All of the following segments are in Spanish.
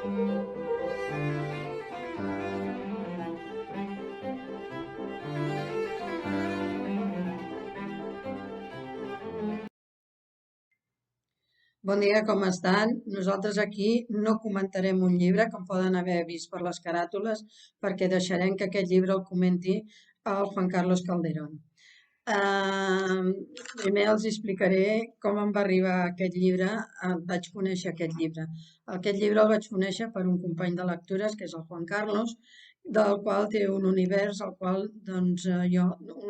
Bon dia, com estan? Nosaltres aquí no comentarem un llibre, com poden haver vist per les caràtules, perquè deixarem que aquest llibre el comenti el Juan Carlos Calderón. Primer els explicaré com em va arribar aquest llibre, vaig conèixer aquest llibre. Aquest llibre el vaig conèixer per un company de lectures, que és el Juan Carlos, del qual té un univers, un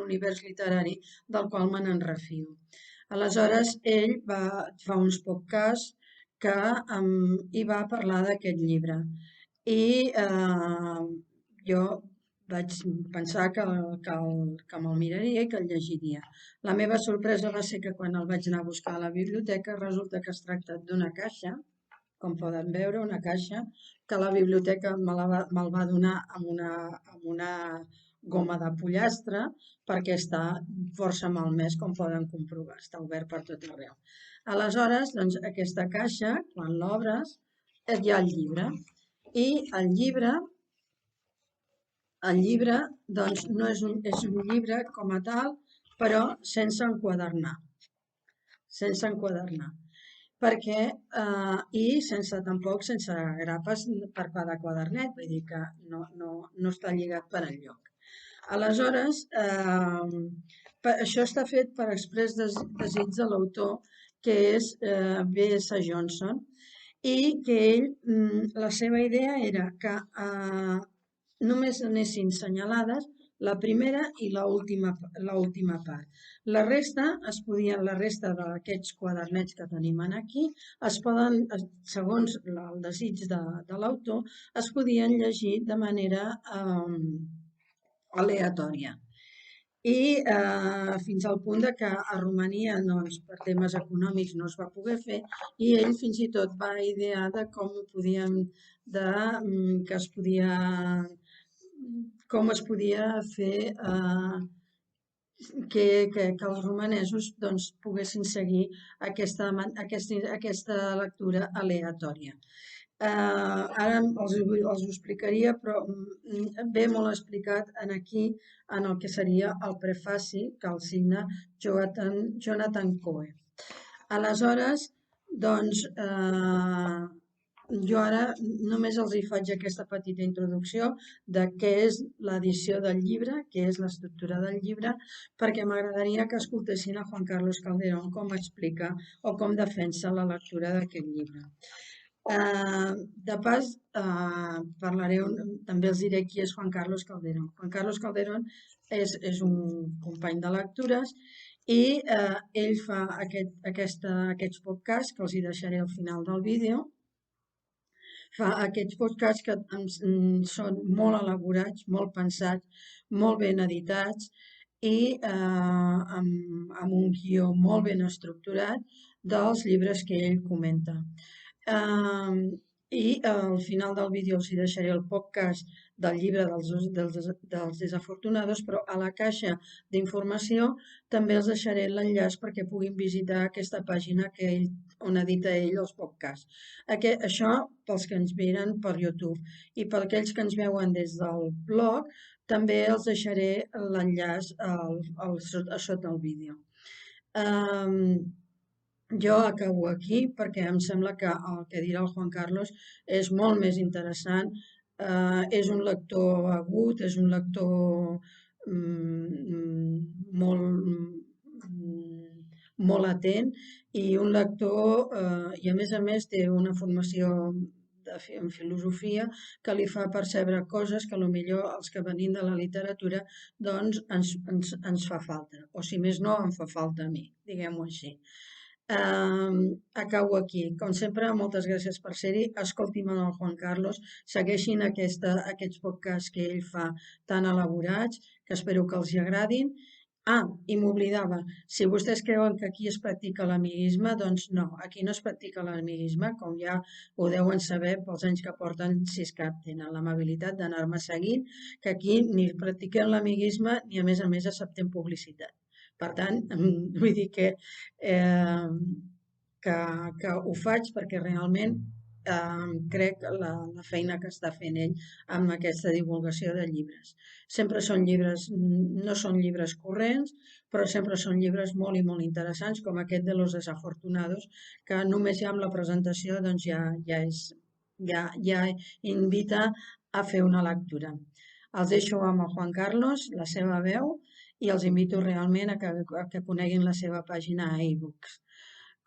univers literari del qual me n'en refio. Aleshores, ell fa uns podcasts que hi va parlar d'aquest llibre i jo vaig pensar que me'l miraria i que el llegiria. La meva sorpresa va ser que quan el vaig anar a buscar a la biblioteca resulta que es tracta d'una caixa, com poden veure, una caixa que la biblioteca me'l va donar amb una goma de pollastre perquè està força malmès, com poden comprovar, està obert per tot arreu. Aleshores, doncs, aquesta caixa, quan l'obres, hi ha el llibre. I el llibre doncs, no és un llibre com a tal, però sense enquadernar. Sense enquadernar. Perquè, i sense grapes per cada quadernet, vull dir que no està lligat per enlloc. Aleshores, això està fet per exprés desig de l'autor, que és B.S. Johnson, i que ell, la seva idea era que només anessin senyalades la primera i l'última part. La resta d'aquests quadernets que tenim aquí, segons el desig de l'autor, es podien llegir de manera aleatòria. I fins al punt que a Romania, per temes econòmics, no es va poder fer i ell fins i tot va idear de com es podia fer que els romanesos poguessin seguir aquesta lectura aleatòria. Ara els ho explicaria, però ve molt explicat aquí en el que seria el prefaci que el signa Jonathan Coe. Aleshores, doncs, jo ara només els hi faig aquesta petita introducció de què és l'edició del llibre, què és l'estructura del llibre, perquè m'agradaria que escoltessin a Juan Carlos Calderón com explica o com defensa la lectura d'aquest llibre. De pas, també els diré qui és Juan Carlos Calderón. Juan Carlos Calderón és un company de lectures i ell fa aquests podcasts, que els hi deixaré al final del vídeo. Fa aquests podcasts que són molt elaborats, molt pensats, molt ben editats i amb un guió molt ben estructurat dels llibres que ell comenta. I al final del vídeo els hi deixaré el podcast del llibre dels desafortunados, però a la caixa d'informació també els deixaré l'enllaç perquè puguin visitar aquesta pàgina on edita ell els podcasts. Això pels que ens miren per YouTube i per aquells que ens veuen des del blog també els deixaré l'enllaç a sota el vídeo. Jo acabo aquí perquè em sembla que el que dirà el Juan Carlos és molt més interessant, és un lector agut, és un lector molt atent i un lector, i a més té una formació en filosofia que li fa percebre coses que potser els que venim de la literatura doncs ens fa falta, o si més no em fa falta a mi, diguem-ho així. Acabo aquí. Com sempre, moltes gràcies per ser-hi. Escoltin el Juan Carlos, segueixin aquests podcasts que ell fa tan elaborats, que espero que els hi agradin. I m'oblidava, si vostès creuen que aquí es practica l'amiguisme, doncs no, aquí no es practica l'amiguisme, com ja ho deuen saber pels anys que porten, si és que tenen l'amabilitat d'anar-me seguint, que aquí ni practiquem l'amiguisme ni a més acceptem publicitat. Per tant, vull dir que ho faig perquè realment crec la feina que està fent ell amb aquesta divulgació de llibres. Sempre són llibres, no són llibres corrents, però sempre són llibres molt i molt interessants, com aquest de Los Desafortunados, que només ja amb la presentació doncs ja invita a fer una lectura. Els deixo amb el Juan Carlos, la seva veu, i els invito realment a que coneguin la seva pàgina a iBooks.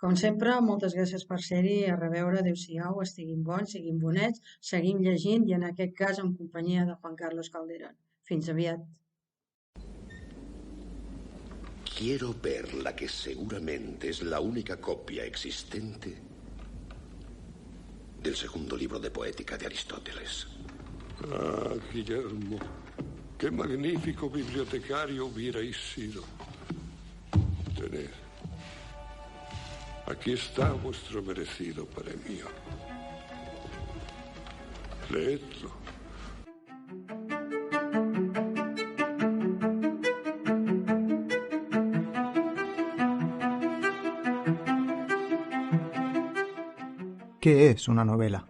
Com sempre, moltes gràcies per ser-hi, a reveure, adéu-siau, estiguin bons, siguin bonets, seguim llegint i en aquest cas en companyia de Juan Carlos Calderón. Fins aviat. Quiero ver la que seguramente es la única copia existente del segundo libro de poética de Aristóteles. Ah, Guillermo, qué magnífico bibliotecario hubierais sido. Tened. Aquí está vuestro merecido premio. Leedlo. ¿Qué es una novela?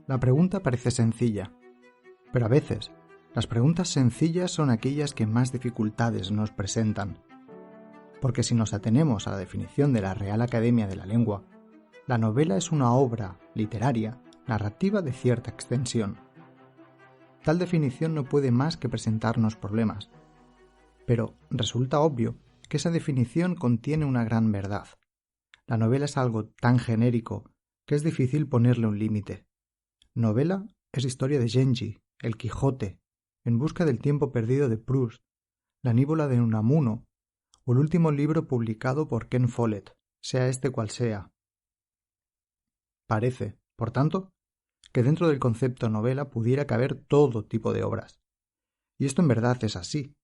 La pregunta parece sencilla, pero a veces las preguntas sencillas son aquellas que más dificultades nos presentan. Porque si nos atenemos a la definición de la Real Academia de la Lengua, la novela es una obra literaria, narrativa de cierta extensión. Tal definición no puede más que presentarnos problemas, pero resulta obvio que esa definición contiene una gran verdad. La novela es algo tan genérico que es difícil ponerle un límite. Novela es historia de Genji, El Quijote, En busca del tiempo perdido de Proust, La Nívola de Unamuno, o el último libro publicado por Ken Follett, sea este cual sea. Parece, por tanto, que dentro del concepto novela pudiera caber todo tipo de obras. Y esto en verdad es así.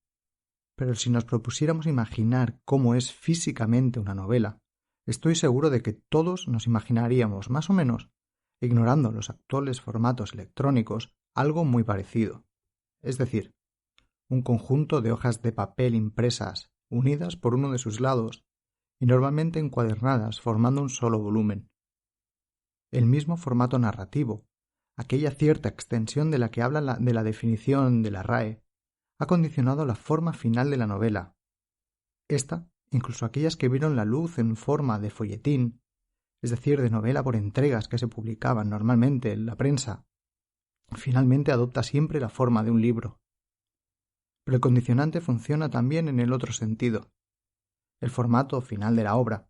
Pero si nos propusiéramos imaginar cómo es físicamente una novela, estoy seguro de que todos nos imaginaríamos más o menos, ignorando los actuales formatos electrónicos, algo muy parecido. Es decir, un conjunto de hojas de papel impresas unidas por uno de sus lados y normalmente encuadernadas formando un solo volumen. El mismo formato narrativo, aquella cierta extensión de la que habla de la definición de la RAE, ha condicionado la forma final de la novela. Esta, incluso aquellas que vieron la luz en forma de folletín, es decir, de novela por entregas que se publicaban normalmente en la prensa, finalmente adopta siempre la forma de un libro. Pero el condicionante funciona también en el otro sentido. El formato final de la obra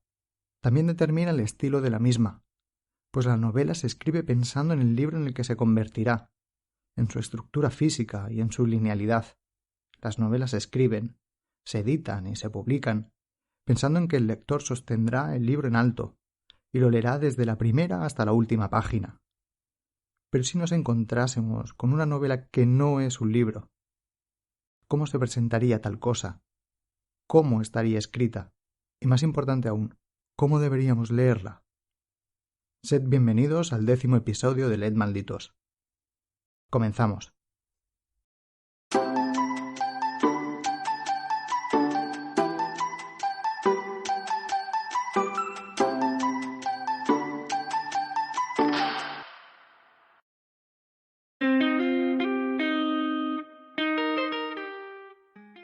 también determina el estilo de la misma, pues la novela se escribe pensando en el libro en el que se convertirá, en su estructura física y en su linealidad. Las novelas se escriben, se editan y se publican, pensando en que el lector sostendrá el libro en alto y lo leerá desde la primera hasta la última página. Pero si nos encontrásemos con una novela que no es un libro, ¿cómo se presentaría tal cosa? ¿Cómo estaría escrita? Y más importante aún, ¿cómo deberíamos leerla? Sed bienvenidos al 10º episodio de Leed Malditos. Comenzamos.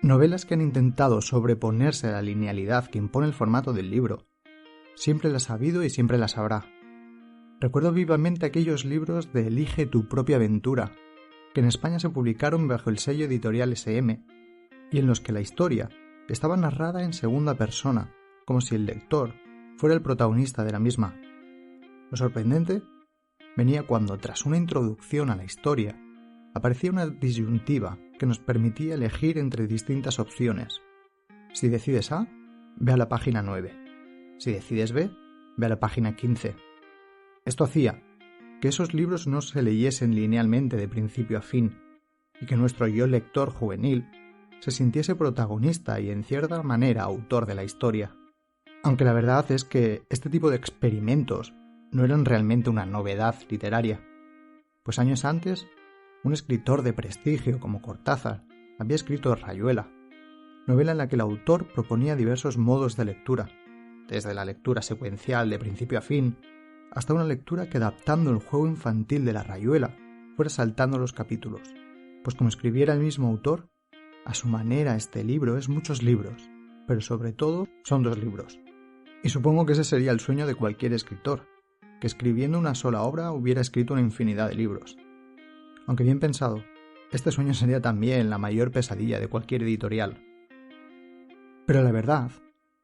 Novelas que han intentado sobreponerse a la linealidad que impone el formato del libro. Siempre las ha habido y siempre las habrá. Recuerdo vivamente aquellos libros de Elige tu propia aventura, que en España se publicaron bajo el sello editorial SM, y en los que la historia estaba narrada en segunda persona, como si el lector fuera el protagonista de la misma. Lo sorprendente venía cuando, tras una introducción a la historia, aparecía una disyuntiva que nos permitía elegir entre distintas opciones. Si decides A, ve a la página 9. Si decides B, ve a la página 15. Esto hacía que esos libros no se leyesen linealmente de principio a fin y que nuestro yo lector juvenil se sintiese protagonista y en cierta manera autor de la historia. Aunque la verdad es que este tipo de experimentos no eran realmente una novedad literaria, pues años antes un escritor de prestigio como Cortázar había escrito Rayuela, novela en la que el autor proponía diversos modos de lectura, desde la lectura secuencial de principio a fin, hasta una lectura que, adaptando el juego infantil de la rayuela, fuera saltando los capítulos, pues como escribiera el mismo autor, a su manera este libro es muchos libros, pero sobre todo son 2 libros. Y supongo que ese sería el sueño de cualquier escritor, que escribiendo una sola obra hubiera escrito una infinidad de libros. Aunque bien pensado, este sueño sería también la mayor pesadilla de cualquier editorial. Pero la verdad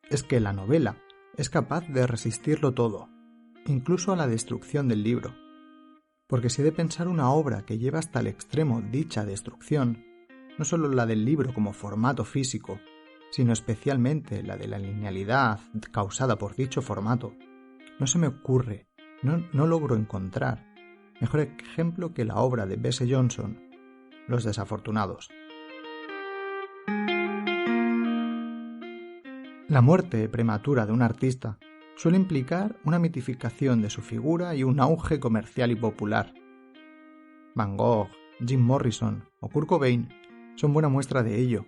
es que la novela es capaz de resistirlo todo, incluso a la destrucción del libro. Porque si he de pensar una obra que lleva hasta el extremo dicha destrucción, no solo la del libro como formato físico, sino especialmente la de la linealidad causada por dicho formato, no se me ocurre, no logro encontrar mejor ejemplo que la obra de B.S. Johnson, Los desafortunados. La muerte prematura de un artista suele implicar una mitificación de su figura y un auge comercial y popular. Van Gogh, Jim Morrison o Kurt Cobain son buena muestra de ello.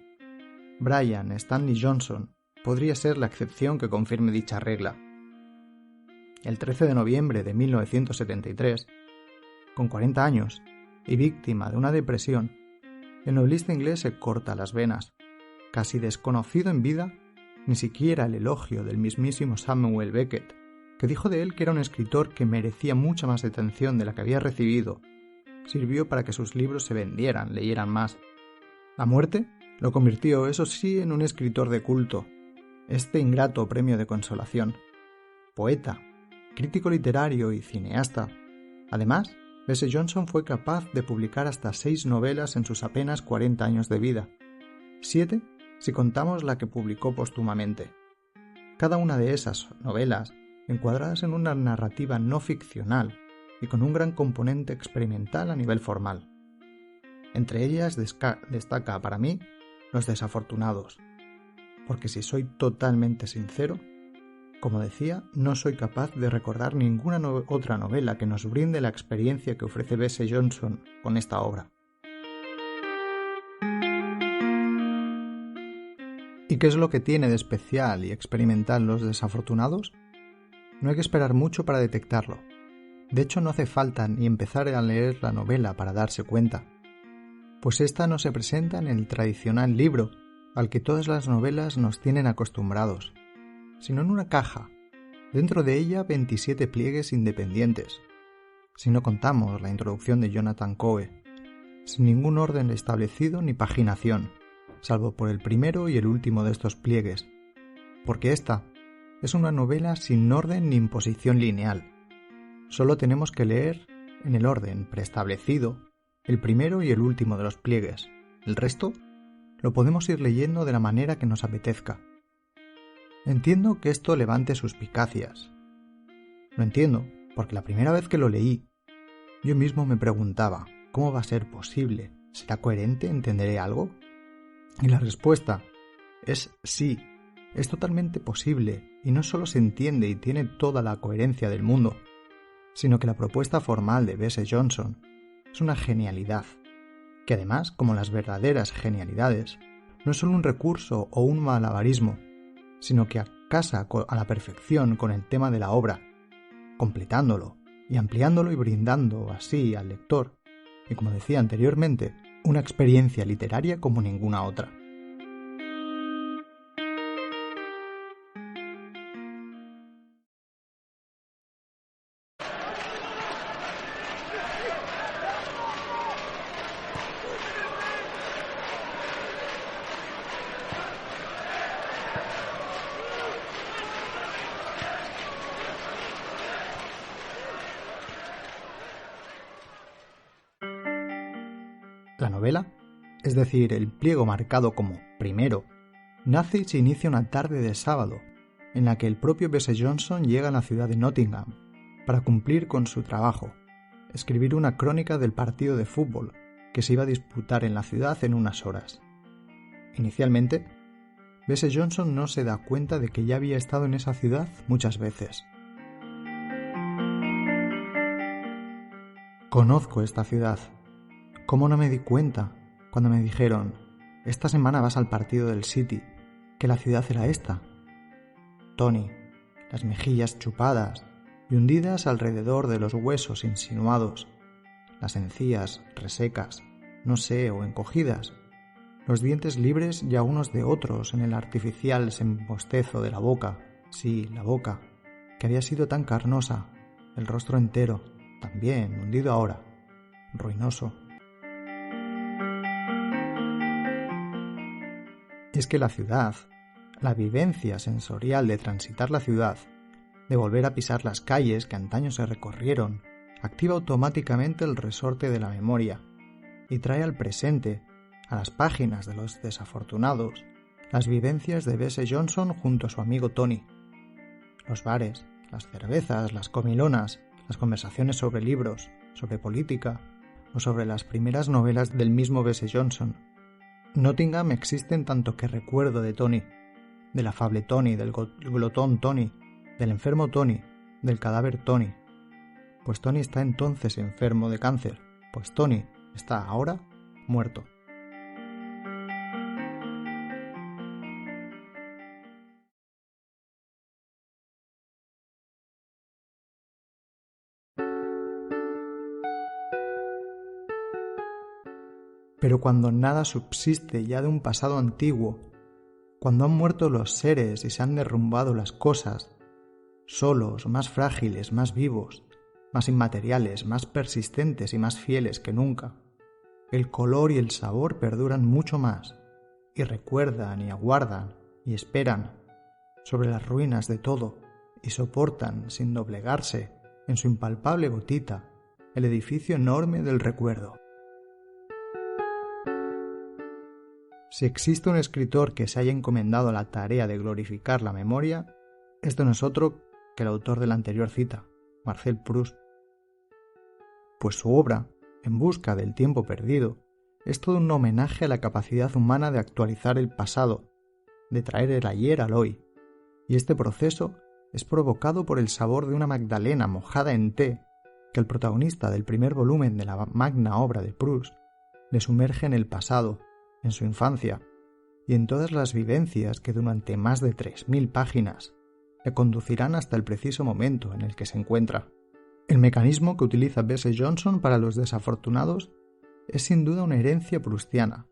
Brian Stanley Johnson podría ser la excepción que confirme dicha regla. El 13 de noviembre de 1973, con 40 años y víctima de una depresión, el novelista inglés se corta las venas. Casi desconocido en vida, ni siquiera el elogio del mismísimo Samuel Beckett, que dijo de él que era un escritor que merecía mucha más atención de la que había recibido, sirvió para que sus libros se vendieran, leyeran más. La muerte lo convirtió, eso sí, en un escritor de culto, este ingrato premio de consolación. Poeta, crítico literario y cineasta. Además, B.S. Johnson fue capaz de publicar hasta 6 novelas en sus apenas 40 años de vida. 7 si contamos la que publicó póstumamente. Cada una de esas novelas, encuadradas en una narrativa no ficcional y con un gran componente experimental a nivel formal. Entre ellas destaca para mí Los desafortunados, porque si soy totalmente sincero, como decía, no soy capaz de recordar ninguna otra novela que nos brinde la experiencia que ofrece B.S. Johnson con esta obra. ¿Y qué es lo que tiene de especial y experimental Los desafortunados? No hay que esperar mucho para detectarlo. De hecho, no hace falta ni empezar a leer la novela para darse cuenta, pues esta no se presenta en el tradicional libro al que todas las novelas nos tienen acostumbrados, sino en una caja, dentro de ella 27 pliegues independientes, si no contamos la introducción de Jonathan Coe, sin ningún orden establecido ni paginación, salvo por el primero y el último de estos pliegues, porque esta es una novela sin orden ni imposición lineal. Solo tenemos que leer en el orden preestablecido el primero y el último de los pliegues. El resto lo podemos ir leyendo de la manera que nos apetezca. Entiendo que esto levante suspicacias. Lo entiendo porque la primera vez que lo leí, yo mismo me preguntaba, ¿cómo va a ser posible? ¿Será coherente? ¿Entenderé algo? Y la respuesta es sí, es totalmente posible, y no solo se entiende y tiene toda la coherencia del mundo, sino que la propuesta formal de B.S. Johnson es una genialidad, que además, como las verdaderas genialidades, no es solo un recurso o un malabarismo, sino que casa a la perfección con el tema de la obra, completándolo y ampliándolo y brindando así al lector, y como decía anteriormente, una experiencia literaria como ninguna otra. La novela, es decir, el pliego marcado como primero, nace y se inicia una tarde de sábado, en la que el propio B.S. Johnson llega a la ciudad de Nottingham para cumplir con su trabajo, escribir una crónica del partido de fútbol que se iba a disputar en la ciudad en unas horas. Inicialmente, B.S. Johnson no se da cuenta de que ya había estado en esa ciudad muchas veces. Conozco esta ciudad. ¿Cómo no me di cuenta cuando me dijeron, esta semana vas al partido del City, que la ciudad era esta? Tony, las mejillas chupadas, y hundidas alrededor de los huesos insinuados, las encías resecas, no sé, o encogidas, los dientes libres ya unos de otros en el artificial sembostezo de la boca, sí, la boca, que había sido tan carnosa, el rostro entero, también hundido ahora, ruinoso. Y es que la ciudad, la vivencia sensorial de transitar la ciudad, de volver a pisar las calles que antaño se recorrieron, activa automáticamente el resorte de la memoria y trae al presente, a las páginas de los desafortunados, las vivencias de B.S. Johnson junto a su amigo Tony. Los bares, las cervezas, las comilonas, las conversaciones sobre libros, sobre política o sobre las primeras novelas del mismo B.S. Johnson. Nottingham existe en tanto que recuerdo de Tony, del afable Tony, del glotón Tony, del enfermo Tony, del cadáver Tony. Pues Tony está entonces enfermo de cáncer, pues Tony está ahora muerto. Pero cuando nada subsiste ya de un pasado antiguo, cuando han muerto los seres y se han derrumbado las cosas, solos, más frágiles, más vivos, más inmateriales, más persistentes y más fieles que nunca, el color y el sabor perduran mucho más, y recuerdan y aguardan y esperan sobre las ruinas de todo, y soportan, sin doblegarse, en su impalpable gotita, el edificio enorme del recuerdo. Si existe un escritor que se haya encomendado la tarea de glorificar la memoria, esto no es otro que el autor de la anterior cita, Marcel Proust. Pues su obra, En busca del tiempo perdido, es todo un homenaje a la capacidad humana de actualizar el pasado, de traer el ayer al hoy, y este proceso es provocado por el sabor de una magdalena mojada en té que el protagonista del primer volumen de la magna obra de Proust le sumerge en el pasado, en su infancia, y en todas las vivencias que durante más de 3000 páginas le conducirán hasta el preciso momento en el que se encuentra. El mecanismo que utiliza B.S. Johnson para los desafortunados es sin duda una herencia proustiana.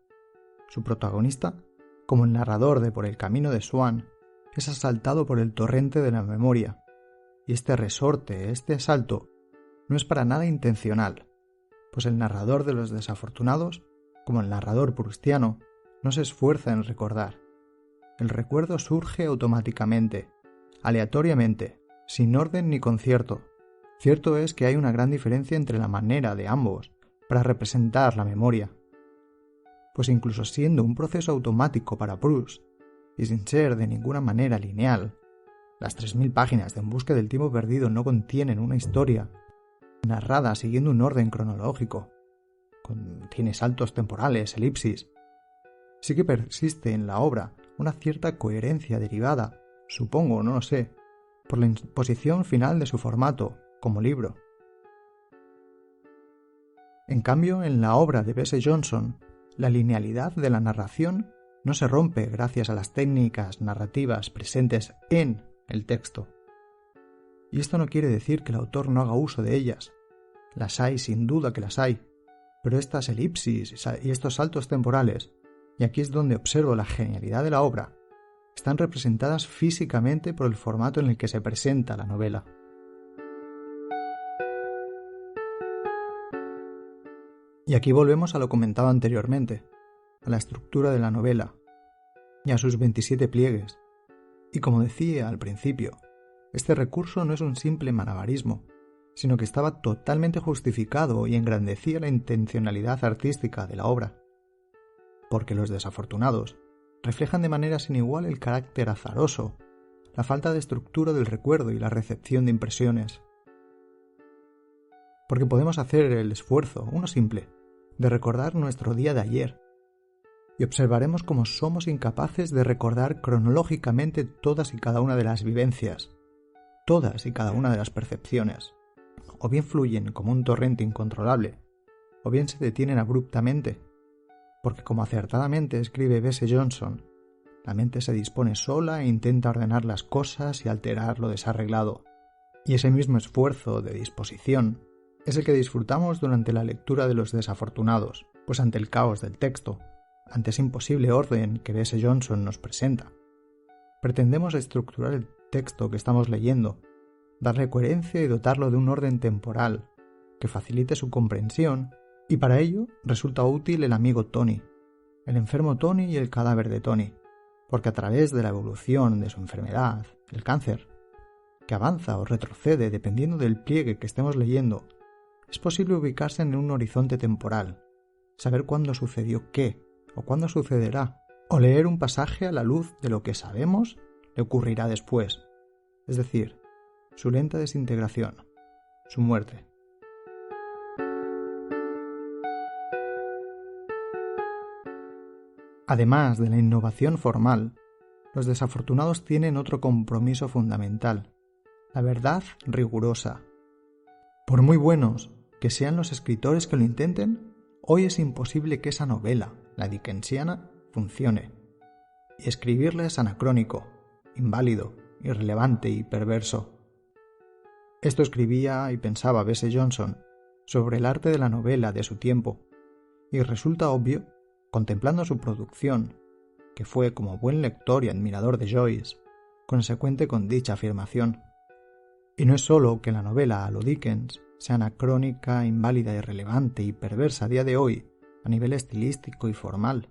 Su protagonista, como el narrador de Por el camino de Swan, es asaltado por el torrente de la memoria, y este resorte, este asalto, no es para nada intencional, pues el narrador de los desafortunados, como el narrador proustiano, no se esfuerza en recordar. El recuerdo surge automáticamente, aleatoriamente, sin orden ni concierto. Cierto es que hay una gran diferencia entre la manera de ambos para representar la memoria, pues incluso siendo un proceso automático para Proust, y sin ser de ninguna manera lineal, las 3000 páginas de En busca del tiempo perdido no contienen una historia narrada siguiendo un orden cronológico, tiene saltos temporales, elipsis. Sí que persiste en la obra una cierta coherencia derivada, supongo, no lo sé, por la imposición final de su formato, como libro. En cambio, en la obra de B.S. Johnson, la linealidad de la narración no se rompe gracias a las técnicas narrativas presentes en el texto. Y esto no quiere decir que el autor no haga uso de ellas. Las hay, sin duda que las hay, pero estas elipsis y estos saltos temporales, y aquí es donde observo la genialidad de la obra, están representadas físicamente por el formato en el que se presenta la novela. Y aquí volvemos a lo comentado anteriormente, a la estructura de la novela y a sus 27 pliegues. Y como decía al principio, este recurso no es un simple malabarismo, sino que estaba totalmente justificado y engrandecía la intencionalidad artística de la obra. Porque Los desafortunados reflejan de manera sin igual el carácter azaroso, la falta de estructura del recuerdo y la recepción de impresiones. Porque podemos hacer el esfuerzo, uno simple, de recordar nuestro día de ayer, y observaremos cómo somos incapaces de recordar cronológicamente todas y cada una de las vivencias, todas y cada una de las percepciones. O bien fluyen como un torrente incontrolable, o bien se detienen abruptamente, porque como acertadamente escribe B.S. Johnson, la mente se dispone sola e intenta ordenar las cosas y alterar lo desarreglado, Y ese mismo esfuerzo de disposición es el que disfrutamos durante la lectura de Los Desafortunados, pues ante el caos del texto, ante ese imposible orden que B.S. Johnson nos presenta, pretendemos estructurar el texto que estamos leyendo, darle coherencia y dotarlo de un orden temporal que facilite su comprensión, y para ello resulta útil el amigo Tony, el enfermo Tony y el cadáver de Tony, porque a través de la evolución de su enfermedad, el cáncer, que avanza o retrocede dependiendo del pliegue que estemos leyendo, es posible ubicarse en un horizonte temporal, saber cuándo sucedió qué o cuándo sucederá, o leer un pasaje a la luz de lo que sabemos le ocurrirá después, es decir, su lenta desintegración, su muerte. Además de la innovación formal, Los Desafortunados tienen otro compromiso fundamental, la verdad rigurosa. Por muy buenos que sean los escritores que lo intenten, hoy es imposible que esa novela, la dickensiana, funcione. Y escribirla es anacrónico, inválido, irrelevante y perverso. Esto escribía y pensaba B.S. Johnson sobre el arte de la novela de su tiempo, y resulta obvio, contemplando su producción, que fue como buen lector y admirador de Joyce, consecuente con dicha afirmación. Y no es sólo que la novela a lo Dickens sea anacrónica, inválida, irrelevante y perversa a día de hoy a nivel estilístico y formal.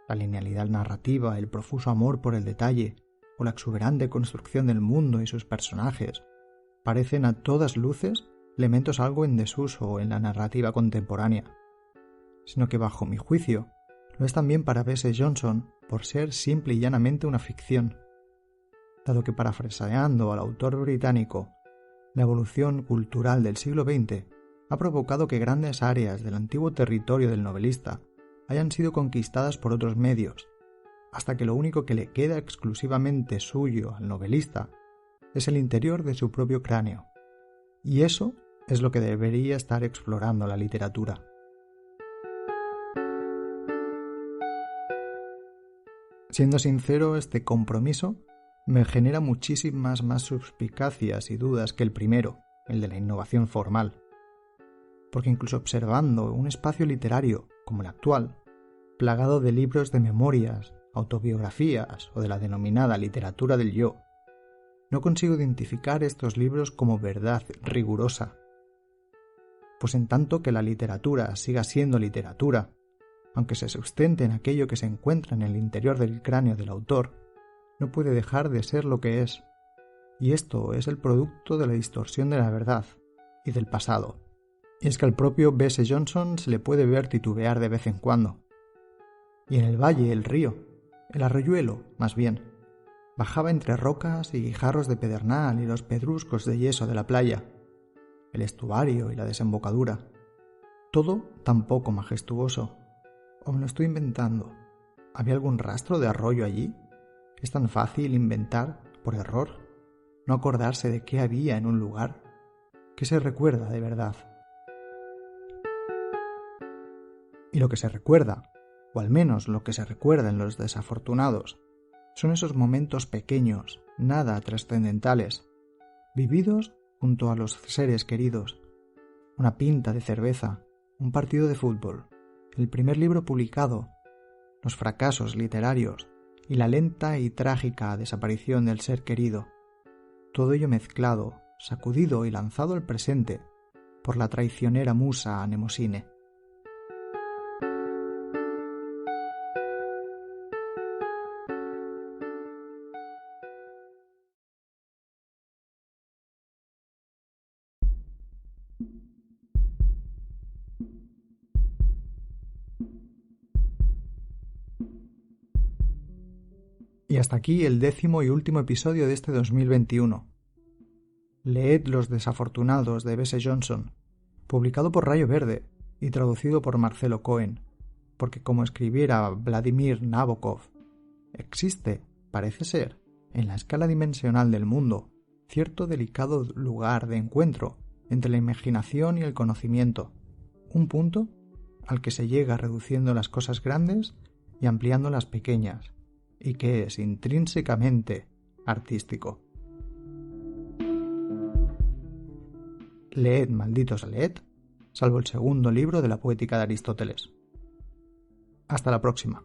La linealidad narrativa, el profuso amor por el detalle o la exuberante construcción del mundo y sus personajes parecen a todas luces elementos algo en desuso en la narrativa contemporánea, sino que bajo mi juicio lo es también para B.S. Johnson por ser simple y llanamente una ficción, dado que, parafraseando al autor británico, la evolución cultural del siglo XX ha provocado que grandes áreas del antiguo territorio del novelista hayan sido conquistadas por otros medios, hasta que lo único que le queda exclusivamente suyo al novelista es el interior de su propio cráneo, y eso es lo que debería estar explorando la literatura. Siendo sincero, este compromiso me genera muchísimas más suspicacias y dudas que el primero, el de la innovación formal. Porque incluso observando un espacio literario como el actual, plagado de libros de memorias, autobiografías o de la denominada literatura del yo, no consigo identificar estos libros como verdad rigurosa. Pues en tanto que la literatura siga siendo literatura, aunque se sustente en aquello que se encuentra en el interior del cráneo del autor, no puede dejar de ser lo que es, y esto es el producto de la distorsión de la verdad y del pasado. Y es que al propio B.S. Johnson se le puede ver titubear de vez en cuando. Y en el valle el río, el arroyuelo, más bien, bajaba entre rocas y guijarros de pedernal y los pedruscos de yeso de la playa, el estuario y la desembocadura, todo tan poco majestuoso. ¿O me lo estoy inventando? ¿Había algún rastro de arroyo allí? ¿Es tan fácil inventar, por error, no acordarse de qué había en un lugar? ¿Qué se recuerda de verdad? Y lo que se recuerda, o al menos lo que se recuerda en Los Desafortunados, son esos momentos pequeños, nada trascendentales, vividos junto a los seres queridos, una pinta de cerveza, un partido de fútbol, el primer libro publicado, los fracasos literarios y la lenta y trágica desaparición del ser querido, todo ello mezclado, sacudido y lanzado al presente por la traicionera musa Anemosine. Y hasta aquí el 10º y último episodio de este 2021. Leed Los Desafortunados de B.S. Johnson, publicado por Rayo Verde y traducido por Marcelo Cohen, porque como escribiera Vladimir Nabokov, existe, parece ser, en la escala dimensional del mundo, cierto delicado lugar de encuentro entre la imaginación y el conocimiento, un punto al que se llega reduciendo las cosas grandes y ampliando las pequeñas, y que es intrínsecamente artístico. leed, malditos, leed, salvo el segundo libro de la Poética de Aristóteles. Hasta la próxima.